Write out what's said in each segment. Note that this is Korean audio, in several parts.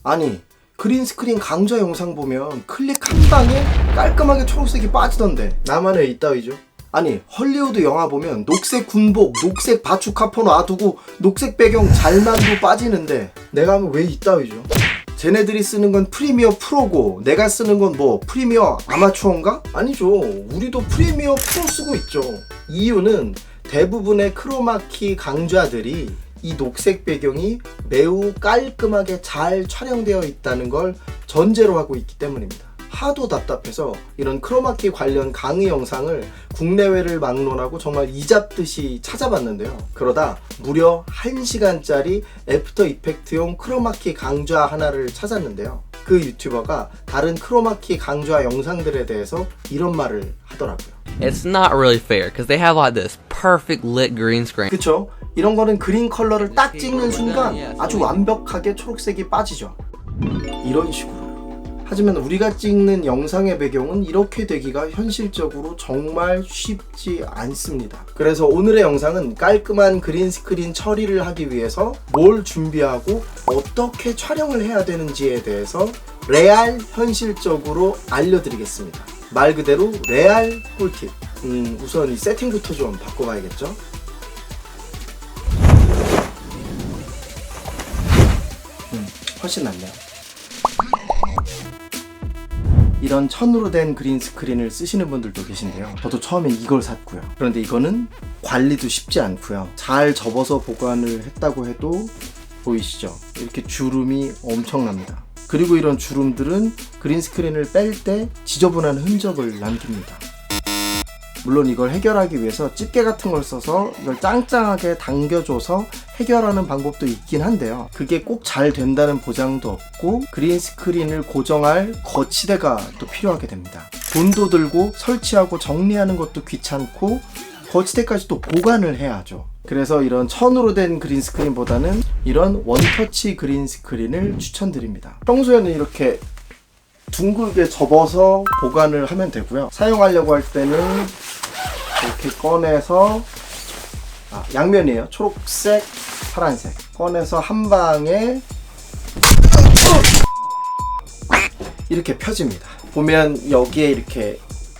아니 그린 스크린 강좌 영상 보면 클릭 한 방에 깔끔하게 초록색이 빠지던데 나만 왜 이따위죠? 아니 헐리우드 영화 보면 녹색 군복, 녹색 바추 카포 놔두고 녹색 배경 잘만도 빠지는데 내가 하면 왜 이따위죠? 쟤네들이 쓰는 건 프리미어 프로고 내가 쓰는 건 뭐 프리미어 아마추어인가? 아니죠. 우리도 프리미어 프로 쓰고 있죠. 이유는 대부분의 크로마키 강좌들이 이 녹색 배경이 매우 깔끔하게 잘 촬영되어 있다는 걸 전제로 하고 있기 때문입니다. 하도 답답해서 이런 크로마키 관련 강의 영상을 국내외를 막론하고 정말 이잡듯이 찾아봤는데요. 그러다 무려 1시간짜리 애프터 이펙트용 크로마키 강좌 하나를 찾았는데요. 그 유튜버가 다른 크로마키 강좌 영상들에 대해서 이런 말을 하더라고요. It's not really fair because they have like this perfect lit green screen. 그쵸? 이런 거는 그린 컬러를 딱 찍는 순간 아주 완벽하게 초록색이 빠지죠. 이런 식으로. 하지만 우리가 찍는 영상의 배경은 이렇게 되기가 현실적으로 정말 쉽지 않습니다. 그래서 오늘의 영상은 깔끔한 그린 스크린 처리를 하기 위해서 뭘 준비하고 어떻게 촬영을 해야 되는지에 대해서 레알 현실적으로 알려드리겠습니다. 말 그대로 레알 꿀팁. 우선 이 세팅부터 좀 바꿔봐야겠죠? 훨씬 낫네요. 이런 천으로 된 그린 스크린을 쓰시는 분들도 계신데요. 저도 처음에 이걸 샀고요. 그런데 이거는 관리도 쉽지 않고요. 잘 접어서 보관을 했다고 해도 보이시죠? 이렇게 주름이 엄청납니다. 그리고 이런 주름들은 그린 스크린을 뺄 때 지저분한 흔적을 남깁니다. 물론 이걸 해결하기 위해서 집게 같은 걸 써서 이걸 짱짱하게 당겨줘서 해결하는 방법도 있긴 한데요. 그게 꼭 잘 된다는 보장도 없고 그린 스크린을 고정할 거치대가 또 필요하게 됩니다. 돈도 들고 설치하고 정리하는 것도 귀찮고 거치대까지 또 보관을 해야 하죠. 그래서 이런 천으로 된 그린 스크린보다는 이런 원터치 그린 스크린을 추천드립니다. 평소에는 이렇게 둥글게 접어서 보관을 하면 되고요. 사용하려고 할 때는 이렇게 꺼내서 양면이에요. 초록색, 파란색 꺼내서 한 방에 이렇게 펴집니다. 보면 여기에 이렇게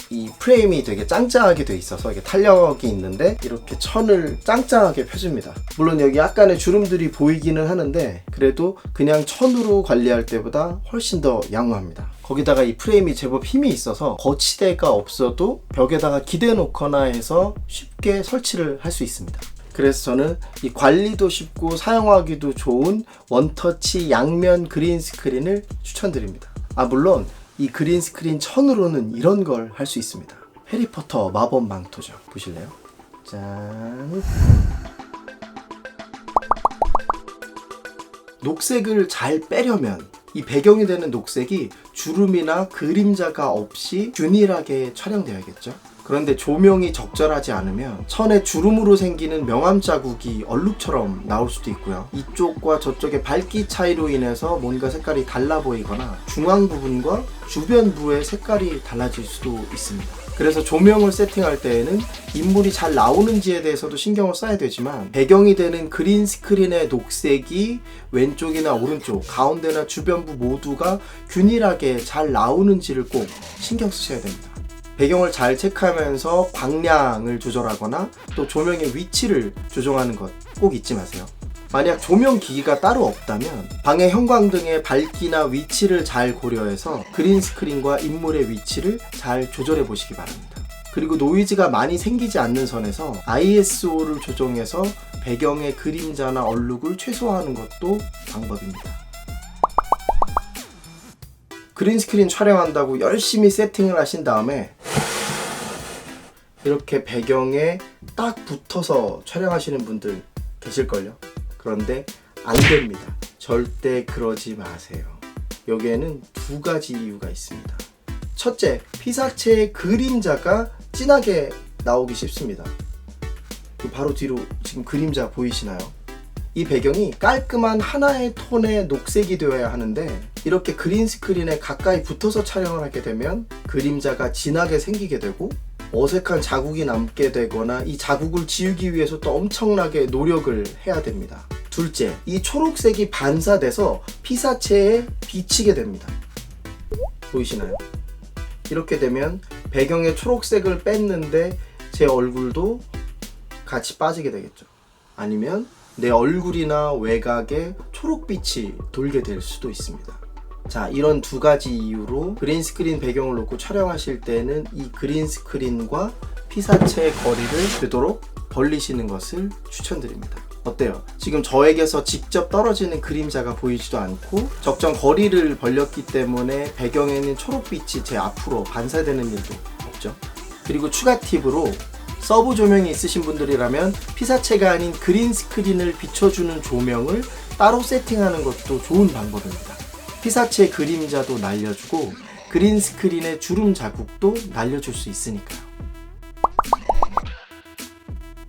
이 프레임이 되게 짱짱하게 돼 있어서 이게 탄력이 있는데 이렇게 천을 짱짱하게 펴줍니다. 물론 여기 약간의 주름들이 보이기는 하는데 그래도 그냥 천으로 관리할 때보다 훨씬 더 양호합니다. 거기다가 이 프레임이 제법 힘이 있어서 거치대가 없어도 벽에다가 기대 놓거나 해서 쉽게 설치를 할 수 있습니다. 그래서 저는 이 관리도 쉽고 사용하기도 좋은 원터치 양면 그린 스크린을 추천드립니다. 물론 이 그린 스크린 천으로는 이런 걸 할 수 있습니다. 해리포터 마법 망토죠. 보실래요? 짠. 녹색을 잘 빼려면 이 배경이 되는 녹색이 주름이나 그림자가 없이 균일하게 촬영되어야겠죠. 그런데 조명이 적절하지 않으면 천에 주름으로 생기는 명암 자국이 얼룩처럼 나올 수도 있고요. 이쪽과 저쪽의 밝기 차이로 인해서 뭔가 색깔이 달라 보이거나 중앙 부분과 주변부의 색깔이 달라질 수도 있습니다. 그래서 조명을 세팅할 때에는 인물이 잘 나오는지에 대해서도 신경을 써야 되지만 배경이 되는 그린 스크린의 녹색이 왼쪽이나 오른쪽, 가운데나 주변부 모두가 균일하게 잘 나오는지를 꼭 신경 쓰셔야 됩니다. 배경을 잘 체크하면서 광량을 조절하거나 또 조명의 위치를 조정하는 것 꼭 잊지 마세요. 만약 조명 기기가 따로 없다면 방의 형광등의 밝기나 위치를 잘 고려해서 그린 스크린과 인물의 위치를 잘 조절해 보시기 바랍니다. 그리고 노이즈가 많이 생기지 않는 선에서 ISO를 조정해서 배경의 그림자나 얼룩을 최소화하는 것도 방법입니다. 그린 스크린 촬영한다고 열심히 세팅을 하신 다음에 이렇게 배경에 딱 붙어서 촬영하시는 분들 계실걸요? 그런데 안 됩니다. 절대 그러지 마세요. 여기에는 두 가지 이유가 있습니다. 첫째, 피사체의 그림자가 진하게 나오기 쉽습니다. 바로 뒤로 지금 그림자 보이시나요? 이 배경이 깔끔한 하나의 톤의 녹색이 되어야 하는데 이렇게 그린 스크린에 가까이 붙어서 촬영을 하게 되면 그림자가 진하게 생기게 되고 어색한 자국이 남게 되거나 이 자국을 지우기 위해서 또 엄청나게 노력을 해야 됩니다. 둘째, 이 초록색이 반사돼서 피사체에 비치게 됩니다. 보이시나요? 이렇게 되면 배경의 초록색을 뺐는데 제 얼굴도 같이 빠지게 되겠죠. 아니면 내 얼굴이나 외곽에 초록빛이 돌게 될 수도 있습니다. 자, 이런 두 가지 이유로 그린스크린 배경을 놓고 촬영하실 때는 이 그린스크린과 피사체의 거리를 되도록 벌리시는 것을 추천드립니다. 어때요? 지금 저에게서 직접 떨어지는 그림자가 보이지도 않고 적정 거리를 벌렸기 때문에 배경에는 초록빛이 제 앞으로 반사되는 일도 없죠. 그리고 추가 팁으로 서브 조명이 있으신 분들이라면 피사체가 아닌 그린 스크린을 비춰주는 조명을 따로 세팅하는 것도 좋은 방법입니다. 피사체 그림자도 날려주고 그린 스크린의 주름 자국도 날려줄 수 있으니까요.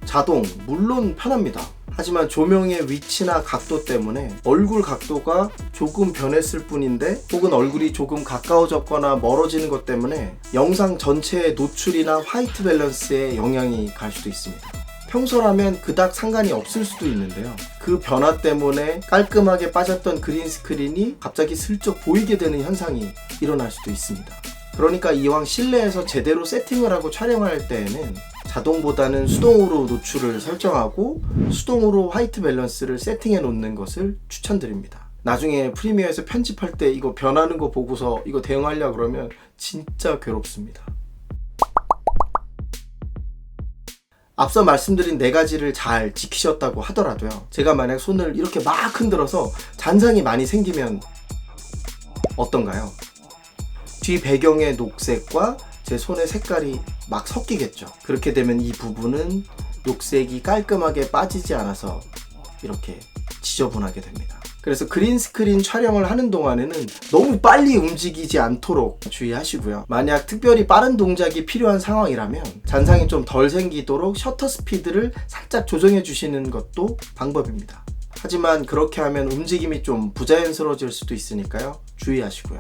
자동, 물론 편합니다. 하지만 조명의 위치나 각도 때문에 얼굴 각도가 조금 변했을 뿐인데 혹은 얼굴이 조금 가까워졌거나 멀어지는 것 때문에 영상 전체의 노출이나 화이트 밸런스에 영향이 갈 수도 있습니다. 평소라면 그닥 상관이 없을 수도 있는데요. 그 변화 때문에 깔끔하게 빠졌던 그린 스크린이 갑자기 슬쩍 보이게 되는 현상이 일어날 수도 있습니다. 그러니까 이왕 실내에서 제대로 세팅을 하고 촬영할 때에는 자동보다는 수동으로 노출을 설정하고 수동으로 화이트 밸런스를 세팅해 놓는 것을 추천드립니다. 나중에 프리미어에서 편집할 때 이거 변하는 거 보고서 이거 대응하려고 그러면 진짜 괴롭습니다. 앞서 말씀드린 4가지를 잘 지키셨다고 하더라도요, 제가 만약 손을 이렇게 막 흔들어서 잔상이 많이 생기면 어떤가요? 뒤 배경의 녹색과 제 손의 색깔이 막 섞이겠죠. 그렇게 되면 이 부분은 녹색이 깔끔하게 빠지지 않아서 이렇게 지저분하게 됩니다. 그래서 그린 스크린 촬영을 하는 동안에는 너무 빨리 움직이지 않도록 주의하시고요. 만약 특별히 빠른 동작이 필요한 상황이라면 잔상이 좀 덜 생기도록 셔터 스피드를 살짝 조정해 주시는 것도 방법입니다. 하지만 그렇게 하면 움직임이 좀 부자연스러워질 수도 있으니까요, 주의하시고요.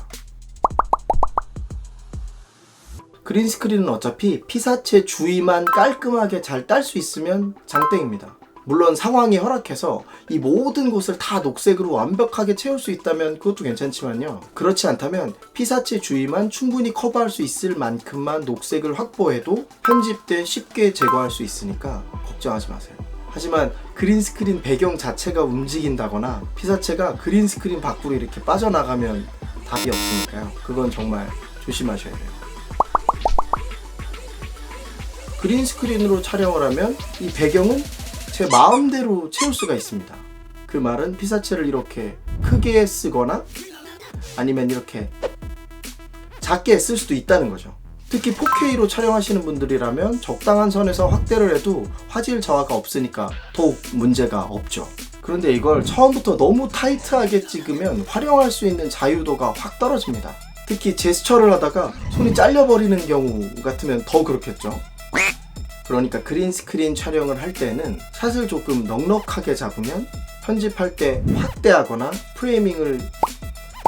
그린 스크린은 어차피 피사체 주위만 깔끔하게 잘 딸 수 있으면 장땡입니다. 물론 상황이 허락해서 이 모든 곳을 다 녹색으로 완벽하게 채울 수 있다면 그것도 괜찮지만요, 그렇지 않다면 피사체 주위만 충분히 커버할 수 있을 만큼만 녹색을 확보해도 편집 때 쉽게 제거할 수 있으니까 걱정하지 마세요. 하지만 그린 스크린 배경 자체가 움직인다거나 피사체가 그린 스크린 밖으로 이렇게 빠져나가면 답이 없으니까요, 그건 정말 조심하셔야 돼요. 그린 스크린으로 촬영을 하면 이 배경은 제 마음대로 채울 수가 있습니다. 그 말은 피사체를 이렇게 크게 쓰거나 아니면 이렇게 작게 쓸 수도 있다는 거죠. 특히 4K로 촬영하시는 분들이라면 적당한 선에서 확대를 해도 화질 저하가 없으니까 더욱 문제가 없죠. 그런데 이걸 처음부터 너무 타이트하게 찍으면 활용할 수 있는 자유도가 확 떨어집니다. 특히 제스처를 하다가 손이 잘려버리는 경우 같으면 더 그렇겠죠. 그러니까 그린 스크린 촬영을 할 때는 샷을 조금 넉넉하게 잡으면 편집할 때 확대하거나 프레이밍을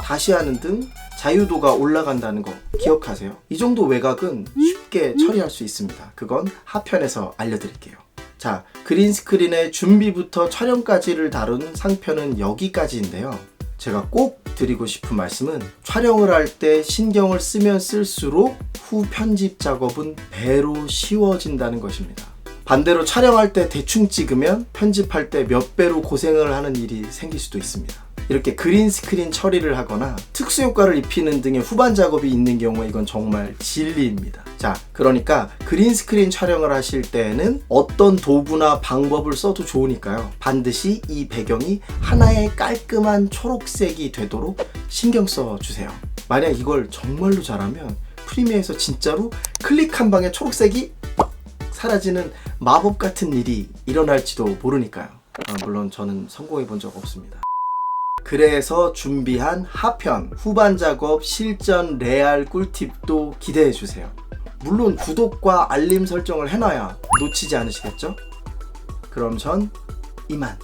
다시 하는 등 자유도가 올라간다는 거 기억하세요. 이 정도 외곽은 쉽게 처리할 수 있습니다. 그건 하편에서 알려드릴게요. 자, 그린 스크린의 준비부터 촬영까지를 다룬 상편은 여기까지인데요. 제가 꼭 드리고 싶은 말씀은 촬영을 할 때 신경을 쓰면 쓸수록 후 편집 작업은 배로 쉬워진다는 것입니다. 반대로 촬영할 때 대충 찍으면 편집할 때 몇 배로 고생을 하는 일이 생길 수도 있습니다. 이렇게 그린 스크린 처리를 하거나 특수 효과를 입히는 등의 후반 작업이 있는 경우에 이건 정말 진리입니다. 자, 그러니까 그린 스크린 촬영을 하실 때에는 어떤 도구나 방법을 써도 좋으니까요, 반드시 이 배경이 하나의 깔끔한 초록색이 되도록 신경 써 주세요. 만약 이걸 정말로 잘하면 프리미어에서 진짜로 클릭 한 방에 초록색이 사라지는 마법 같은 일이 일어날지도 모르니까요. 물론 저는 성공해 본 적 없습니다. 그래서 준비한 하편, 후반 작업 실전 레알 꿀팁도 기대해 주세요. 물론 구독과 알림 설정을 해놔야 놓치지 않으시겠죠? 그럼 전 이만.